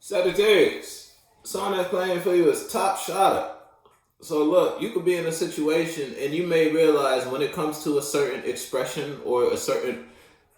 Sagittarius, song that's playing for you is Top Shotter. So look, you could be in a situation and you may realize when it comes to a certain expression or a certain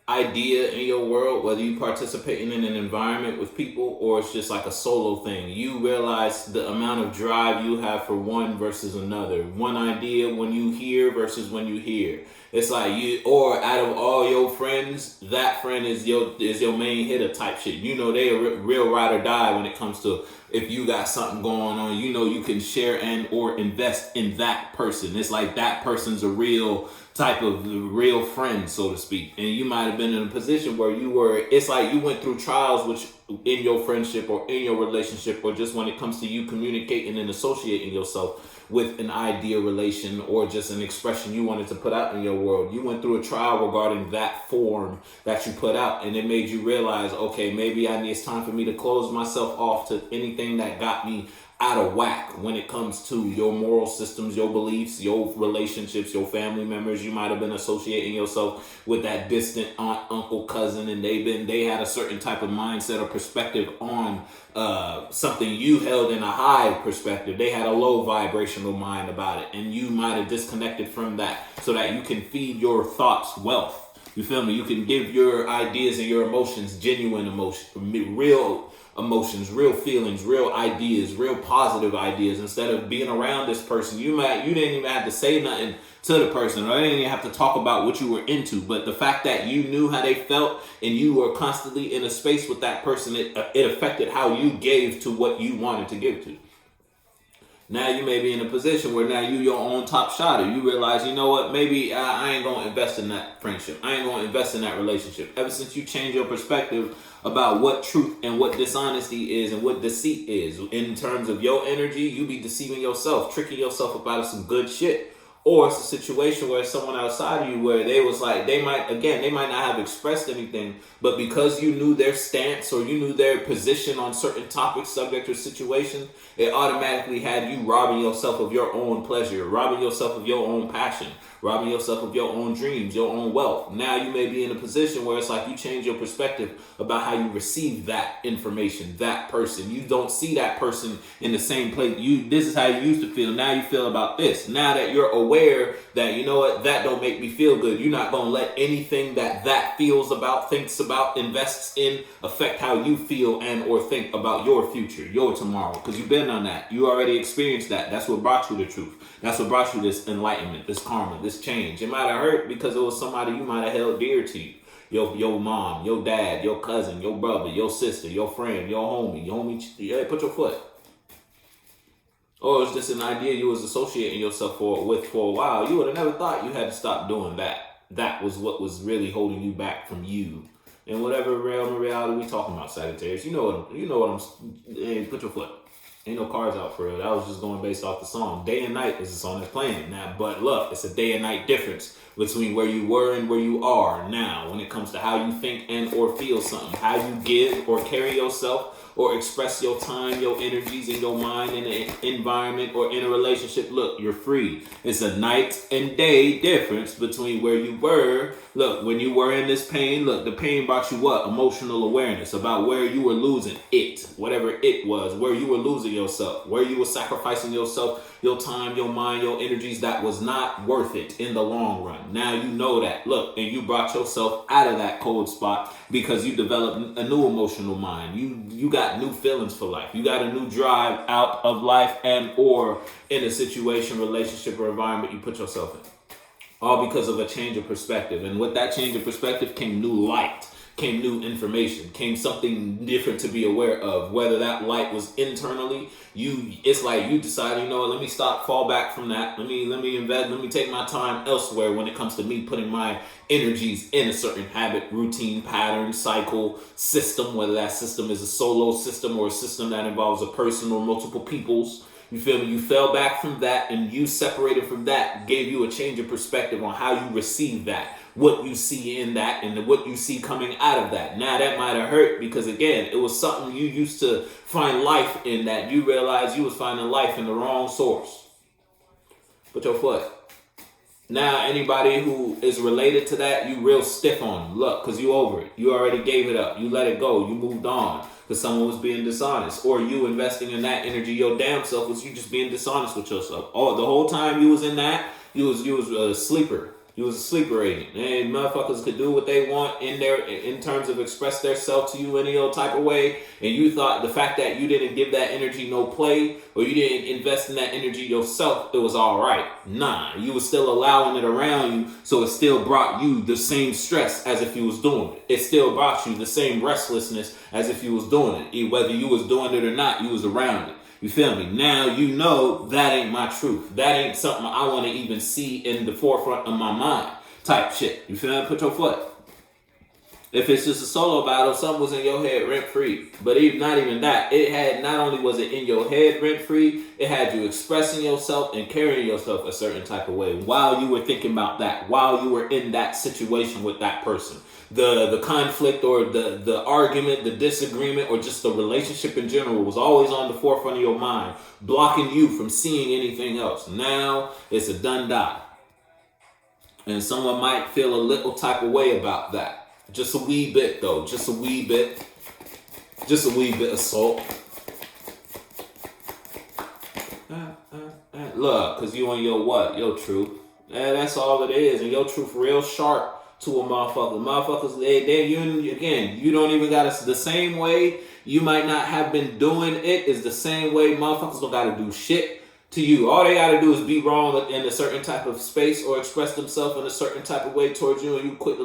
idea in your world, whether you participating in an environment with people or it's just like a solo thing, you realize the amount of drive you have for one versus another. One idea when you hear versus when you hear. It's like you, or out of all your friends, that friend is your main hitter type shit. You know they a real ride or die when it comes to if you got something going on. You know you can share and or invest in that person. It's like that person's a real type of real friend, so to speak. And you might have been in a position where you were, it's like you went through trials which in your friendship or in your relationship or just when it comes to you communicating and associating yourself with an ideal relation or just an expression you wanted to put out in your world. You went through a trial regarding that form that you put out, and it made you realize, okay, maybe it's time for me to close myself off to anything that got me out of whack when it comes to your moral systems, your beliefs, your relationships, your family members. You might have been associating yourself with that distant aunt, uncle, cousin, and they had a certain type of mindset or perspective on something you held in a high perspective. They had a low vibrational mind about it, and you might have disconnected from that so that you can feed your thoughts wealth. You feel me? You can give your ideas and your emotions genuine emotion, real emotions, real feelings, real ideas, real positive ideas. Instead of being around this person, you didn't even have to say nothing to the person, or you didn't even have to talk about what you were into. But the fact that you knew how they felt and you were constantly in a space with that person, it affected how you gave to what you wanted to give to. Now you may be in a position where now you your own top shotter. You realize, you know what, maybe I ain't going to invest in that friendship. I ain't going to invest in that relationship. Ever since you change your perspective about what truth and what dishonesty is and what deceit is, in terms of your energy, you be deceiving yourself, tricking yourself about some good shit. Or it's a situation where someone outside of you where they was like, they might not have expressed anything, but because you knew their stance or you knew their position on certain topics, subjects, or situations, it automatically had you robbing yourself of your own pleasure, robbing yourself of your own passion, robbing yourself of your own dreams, your own wealth. Now you may be in a position where it's like you change your perspective about how you receive that information, that person. You don't see that person in the same place. This is how you used to feel. Now you feel about this. Now that you're aware that, you know what, that don't make me feel good, you're not going to let anything that feels about, thinks about, invests in affect how you feel and or think about your future, your tomorrow, because you've been on that. You already experienced that. That's what brought you the truth. That's what brought you this enlightenment, this karma, this change. It might have hurt because it was somebody you might have held dear to you. Your mom, your dad, your cousin, your brother, your sister, your friend, your homie, yeah, put your foot. Or it's just an idea you was associating yourself with for a while. You would have never thought you had to stop doing that. That was what was really holding you back from you. And whatever realm of reality we talking about, Sagittarius, you know what I'm. Put your foot. Ain't no cards out for real. That was just going based off the song. Day and Night is the song that's playing now. But look, it's a day and night difference between where you were and where you are now when it comes to how you think and or feel something, how you give or carry yourself or express your time, your energies, and your mind in an environment or in a relationship. Look, you're free. It's a night and day difference between where you were. Look, when you were in this pain, look, the pain brought you what? Emotional awareness about where you were losing it, whatever it was, where you were losing yourself, where you were sacrificing yourself, your time, your mind, your energies that was not worth it in the long run. Now you know that. Look, and you brought yourself out of that cold spot because you developed a new emotional mind. You got new feelings for life. You got a new drive out of life and or in a situation, relationship, or environment you put yourself in. All because of a change of perspective. And with that change of perspective came new light, came new information, came something different to be aware of. Whether that light was internally, it's like you decide, you know what, let me fall back from that. Let me invest, let me take my time elsewhere when it comes to me putting my energies in a certain habit, routine, pattern, cycle, system, whether that system is a solo system or a system that involves a person or multiple peoples. You feel me? You fell back from that and you separated from that, gave you a change of perspective on how you receive that, what you see in that, and what you see coming out of that. Now that might have hurt because again, it was something you used to find life in that you realized you was finding life in the wrong source. Put your foot. Now anybody who is related to that, you real stiff on them. Look, because you over it. You already gave it up. You let it go. You moved on. because someone was being dishonest, or you investing in that energy your damn self was you just being dishonest with yourself. Oh, the whole time you was in that, you was a sleeper. You was a sleeper agent. And motherfuckers could do what they want in terms of express their self to you any old type of way. And you thought the fact that you didn't give that energy no play, or you didn't invest in that energy yourself, it was all right. Nah, you was still allowing it around you, so it still brought you the same stress as if you was doing it. It still brought you the same restlessness as if you was doing it. Whether you was doing it or not, you was around it. You feel me? Now you know that ain't my truth. That ain't something I want to even see in the forefront of my mind type shit. You feel me? Put your foot. If it's just a solo battle, something was in your head rent free. But even not even that. It had, not only was it in your head rent free, it had you expressing yourself and carrying yourself a certain type of way while you were thinking about that, while you were in that situation with that person. The conflict or the argument, the disagreement, or just the relationship in general was always on the forefront of your mind, blocking you from seeing anything else. Now it's a done die. And someone might feel a little type of way about that. Just a wee bit though, just a wee bit of salt. Look, cause you on your what? Your truth. That's all it is. And your truth real sharp to a motherfucker. Motherfuckers, you don't even got the same way you might not have been doing it is the same way motherfuckers don't gotta do shit to you. All they gotta do is be wrong in a certain type of space or express themselves in a certain type of way towards you, and you quit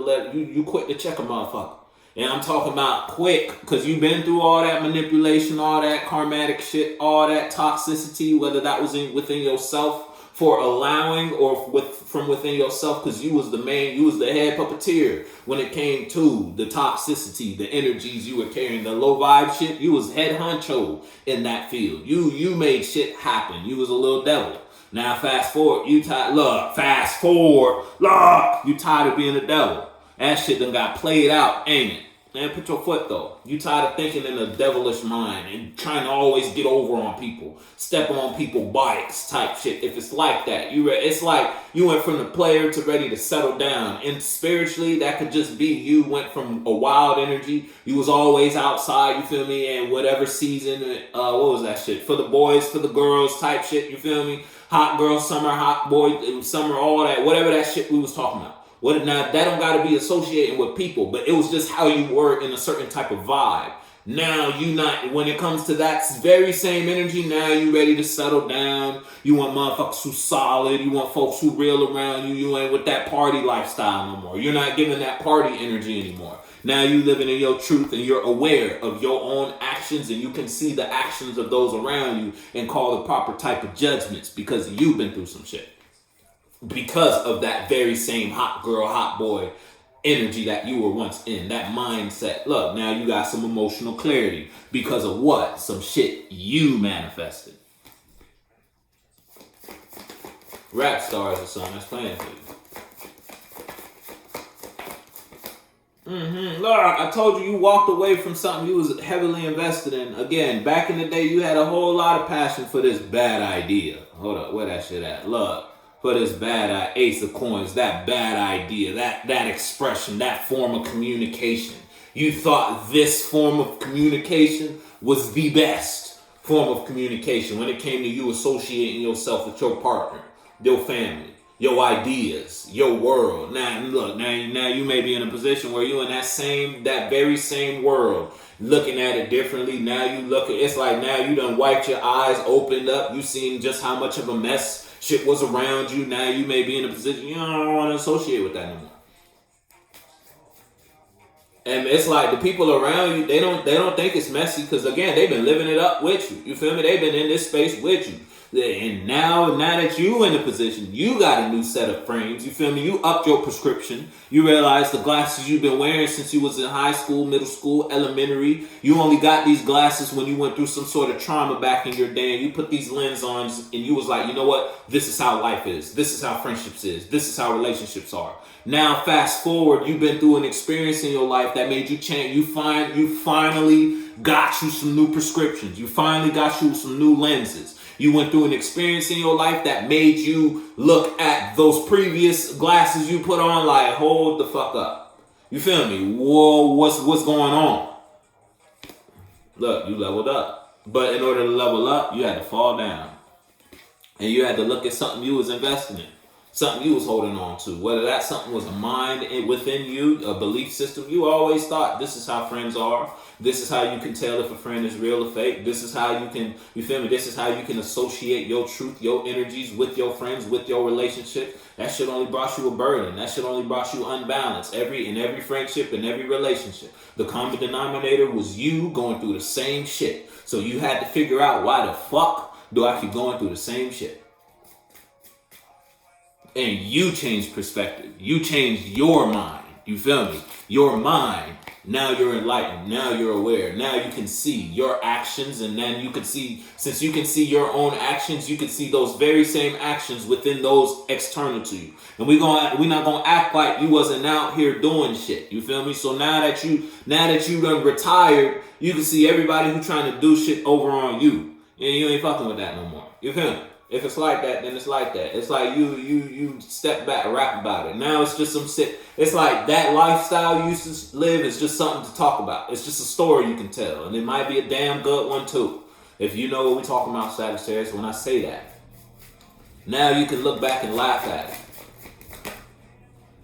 to check a motherfucker. And I'm talking about quick, because you've been through all that manipulation, all that karmatic shit, all that toxicity, whether that was within yourself for allowing or from within yourself, because you was the head puppeteer when it came to the toxicity, the energies you were carrying, the low vibe shit. You was head honcho in that field. You made shit happen. You was a little devil. Now fast forward, you tired of being a devil. That shit done got played out, ain't it? Man, put your foot though. You tired of thinking in a devilish mind and trying to always get over on people, step on people's bikes type shit. If it's like that, it's like you went from the player to ready to settle down. And spiritually, that could just be you went from a wild energy. You was always outside, you feel me? And whatever season, what was that shit? For the boys, for the girls type shit, you feel me? Hot girl, summer, hot boy, summer, all that, whatever that shit we was talking about. Now, that don't got to be associated with people, but it was just how you were in a certain type of vibe. Now, when it comes to that very same energy, now you ready to settle down. You want motherfuckers who solid. You want folks who real around you. You ain't with that party lifestyle no more. You're not giving that party energy anymore. Now you living in your truth and you're aware of your own actions, and you can see the actions of those around you and call the proper type of judgments because you've been through some shit. Because of that very same hot girl, hot boy energy that you were once in, that mindset. Look, now you got some emotional clarity because of what? Some shit you manifested. Rap stars or something that's playing for you. Look, I told you walked away from something you was heavily invested in. Again, back in the day, you had a whole lot of passion for this bad idea. Hold up, where that shit at? Look. For this bad ace of coins, that bad idea, that expression, that form of communication. You thought this form of communication was the best form of communication when it came to you associating yourself with your partner, your family, your ideas, your world. Now look, now you may be in a position where you in that very same world, looking at it differently. Now it's like now you done wiped your eyes, opened up, you seen just how much of a mess shit was around you. Now you may be in a position you don't want to associate with that no more. And it's like the people around you, they don't think it's messy because again, they've been living it up with you. You feel me? They've been in this space with you. And now that you in a position, you got a new set of frames. You feel me? You upped your prescription. You realize the glasses you've been wearing since you was in high school, middle school, elementary. You only got these glasses when you went through some sort of trauma back in your day. And you put these lenses on and you was like, you know what? This is how life is. This is how friendships is. This is how relationships are. Now, fast forward, you've been through an experience in your life that made you change. You finally got you some new prescriptions. You finally got you some new lenses. You went through an experience in your life that made you look at those previous glasses you put on like, hold the fuck up. You feel me? Whoa, what's going on? Look, you leveled up. But in order to level up, you had to fall down. And you had to look at something you was investing in. Something you was holding on to. Whether that something was a mind within you, a belief system. You always thought this is how friends are. This is how you can tell if a friend is real or fake. This is how you can, you feel me? This is how you can associate your truth, your energies with your friends, with your relationship. That shit only brought you a burden. That shit only brought you unbalance. In every friendship, in every relationship. The common denominator was you going through the same shit. So you had to figure out, why the fuck do I keep going through the same shit? And you changed perspective. You changed your mind. You feel me? Your mind. Now you're enlightened. Now you're aware. Now you can see your actions, and then you can see, since you can see your own actions, you can see those very same actions within those external to you. And we're not gonna act like you wasn't out here doing shit. You feel me? So now that you done retired, you can see everybody who trying to do shit over on you. And you ain't fucking with that no more. You feel me? If it's like that, then it's like that. It's like you step back, rap about it. Now it's just some shit. It's like that lifestyle you used to live is just something to talk about. It's just a story you can tell. And it might be a damn good one too. If you know what we're talking about, Sagittarius, when I say that. Now you can look back and laugh at it.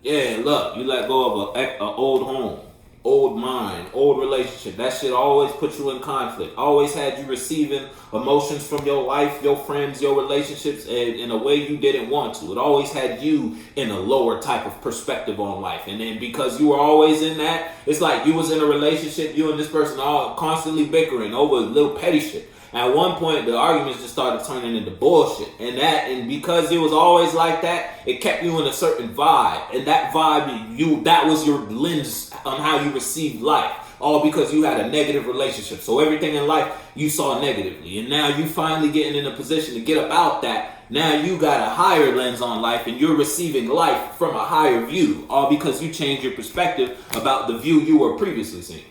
Yeah, look, you let go of an old home, old mind, old relationship. That shit always put you in conflict. Always had you receiving emotions from your life, your friends, your relationships, and in a way you didn't want to. It always had you in a lower type of perspective on life. And then because you were always in that, it's like you was in a relationship, you and this person all constantly bickering over little petty shit. At one point, the arguments just started turning into bullshit. And because it was always like that, it kept you in a certain vibe. And that vibe, that was your lens on how you received life. All because you had a negative relationship. So everything in life you saw negatively. And now you finally getting in a position to get about that. Now you got a higher lens on life and you're receiving life from a higher view. All because you changed your perspective about the view you were previously seeing.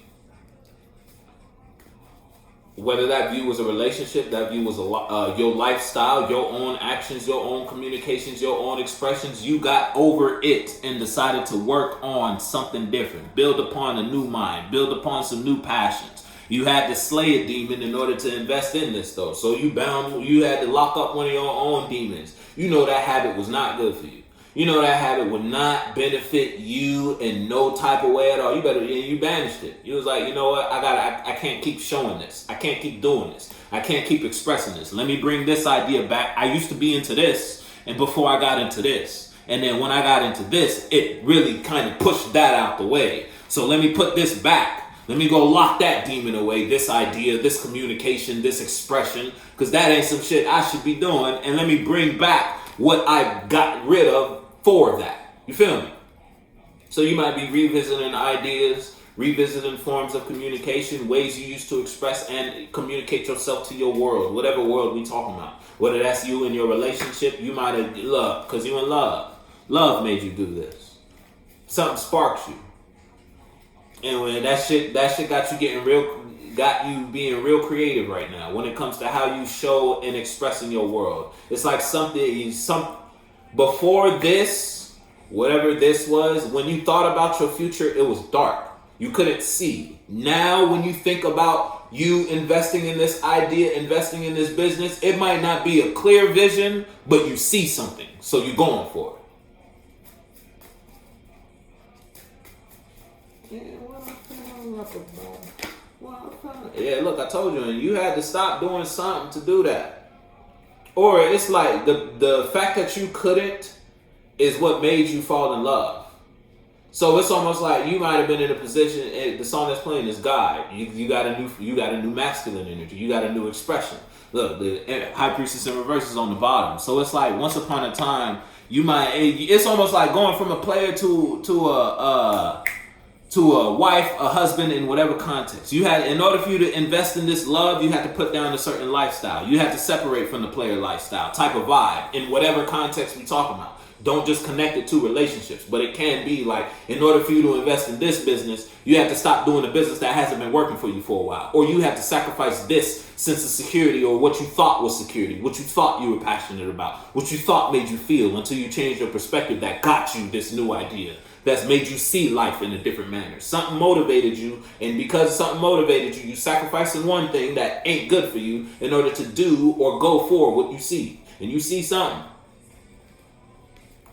Whether that view was a relationship, that view was your lifestyle, your own actions, your own communications, your own expressions, you got over it and decided to work on something different. Build upon a new mind. Build upon some new passions. You had to slay a demon in order to invest in this, though. So you had to lock up one of your own demons. You know that habit was not good for you. You know that habit would not benefit you in no type of way at all. You banished it. You was like, you know what? I can't keep showing this. I can't keep doing this. I can't keep expressing this. Let me bring this idea back. I used to be into this, and before I got into this. And then when I got into this, it really kind of pushed that out the way. So let me put this back. Let me go lock that demon away, this idea, this communication, this expression, because that ain't some shit I should be doing. And let me bring back what I got rid of for that. You feel me? So you might be revisiting ideas, revisiting forms of communication, ways you used to express and communicate yourself to your world, whatever world we talking about. Whether that's you in your relationship, you might have loved, because you in love. Love made you do this. Something sparked you. And when that shit got you being real creative right now when it comes to how you show and express in your world. It's like before this, whatever this was, when you thought about your future, it was dark. You couldn't see. Now, when you think about you investing in this idea, investing in this business, it might not be a clear vision, but you see something. So you're going for it. Yeah, look, I told you, and you had to stop doing something to do that. Or it's like the fact that you couldn't is what made you fall in love. So it's almost like you might have been in a position. The song that's playing is God. You got a new masculine energy. You got a new expression. Look, the High Priestess in reverse is on the bottom. So it's like once upon a time it's almost like going from a player to a wife, a husband, in whatever context. In order for you to invest in this love, you had to put down a certain lifestyle. You had to separate from the player lifestyle, type of vibe, in whatever context we talk about. Don't just connect it to relationships, but it can be like, in order for you to invest in this business, you have to stop doing a business that hasn't been working for you for a while. Or you have to sacrifice this sense of security, or what you thought was security, what you thought you were passionate about, what you thought made you feel, until you changed your perspective that got you this new idea, that's made you see life in a different manner. Something motivated you, and because something motivated you, you sacrificing one thing that ain't good for you in order to do or go for what you see. And you see something.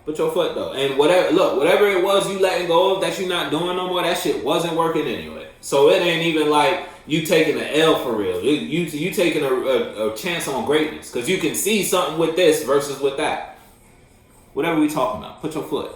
Put your foot though. And whatever it was you letting go of that you're not doing no more, that shit wasn't working anyway. So it ain't even like you taking an L for real. You taking a chance on greatness. Because you can see something with this versus with that. Whatever we talking about. Put your foot.